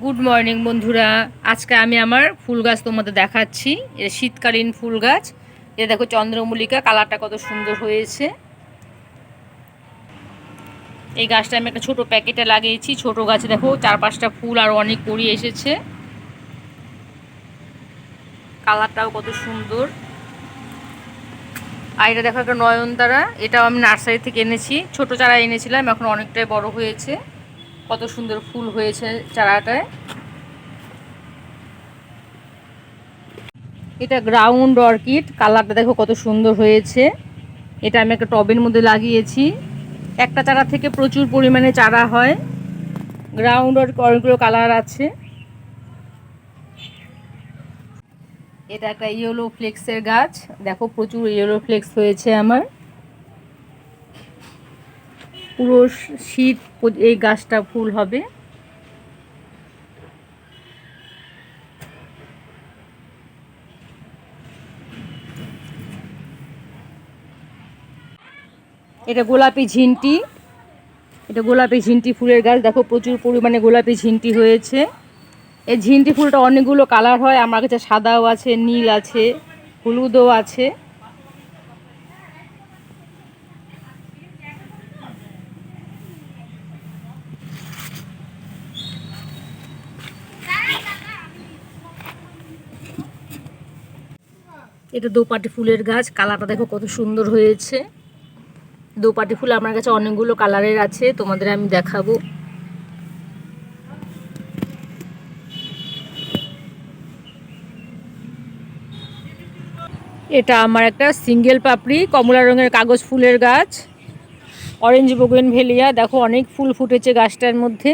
Good morning বন্ধুরা। আজকে আমি আমার ফুল গাছ তোমাদের দেখাচ্ছি। এটা শীতকালীন ফুল গাছ। এটা দেখো চন্দ্রমল্লিকা, কালারটা কত সুন্দর হয়েছে। এই গাছটা আমি একটা ছোট প্যাকেটে লাগিয়েছি। ছোট গাছে দেখো 4-5টা ফুল আর অনেক কুড়ি এসেছে। কালারটাও কত সুন্দর। আর এটা দেখো একটা নয়নতারা, এটাও আমি নার্সারি থেকে এনেছি। ছোট চারা এনেছিলাম, এখন অনেকটাই বড় হয়েছে। কত সুন্দর ফুল হয়েছে চারাটায়। এটা গ্রাউন্ড অর্কিড, কালারটা দেখো কত সুন্দর হয়েছে। এটা আমি একটা টবের মধ্যে লাগিয়েছি। একটা চারা থেকে প্রচুর পরিমাণে চারা হয়। গ্রাউন্ড অনেকগুলো কালার আছে। এটা একটা ইয়েলো ফ্লেক্সের গাছ, দেখো প্রচুর ইয়েলো ফ্লেক্স হয়েছে আমার। পুরো শীত এই গাছটা ফুল হবে। এটা গোলাপি ঝিন্টি, এটা গোলাপি ঝিন্টি ফুলের গাছ, দেখো প্রচুর পরিমাণে গোলাপি ঝিন্টি হয়েছে। এই ঝিন্টি ফুলটা অনেকগুলো কালার হয় আমার কাছে, সাদাও আছে, নীল আছে, হলুদও আছে। এটা দোপাটি ফুলের গাছ, কালারটা দেখো কত সুন্দর হয়েছে। দোপাটি ফুল আমার কাছে অনেকগুলো কালারের আছে, তোমাদের আমি দেখাবো। এটা আমার একটা সিঙ্গেল পাপড়ি কমলা রঙের কাগজ ফুলের গাছ, অরেঞ্জ বোগেনভেলিয়া। দেখো অনেক ফুল ফুটেছে গাছটার মধ্যে।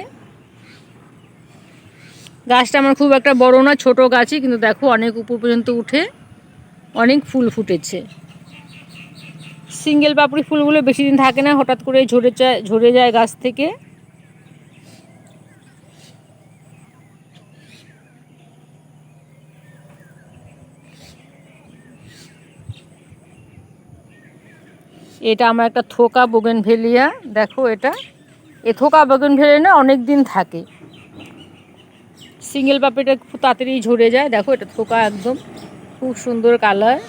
গাছটা আমার খুব একটা বড় না, ছোট গাছই, কিন্তু দেখো অনেক উপর পর্যন্ত উঠে অনেক ফুল ফুটেছে। সিঙ্গেল পাপড়ি ফুলগুলো বেশি দিন থাকে না, হঠাৎ করে ঝরে যায় গাছ থেকে। এটা আমার একটা থোকা বোগেনভেলিয়া, দেখো এটা থোকা বোগেনভেলিয়া না, অনেক দিন থাকে। সিঙ্গেল পাপড়িটা খুব তাড়াতাড়ি ঝরে যায়। দেখো এটা থোকা, একদম খুব সুন্দর কালার।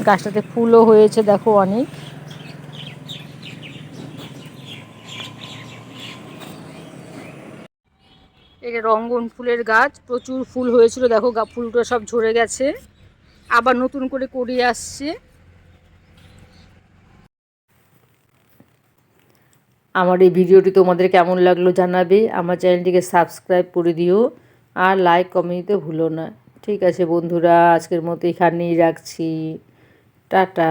গাছটাতে ফুলও হয়েছে দেখো অনেক। এটা রঙ্গন ফুলের গাছ, প্রচুর ফুল হয়েছিল, দেখো ফুলটা সব ঝরে গেছে, আবার নতুন করে কড়ি আসছে। আমার এই ভিডিওটি তোমাদের কেমন লাগলো জানাবে। আমার চ্যানেলটিকে সাবস্ক্রাইব করে দিও, আর লাইক কমেন্ট দিতে ভুলো না। ঠিক আছে বন্ধুরা, আজকের মতো এখানেই রাখছি। টাটা।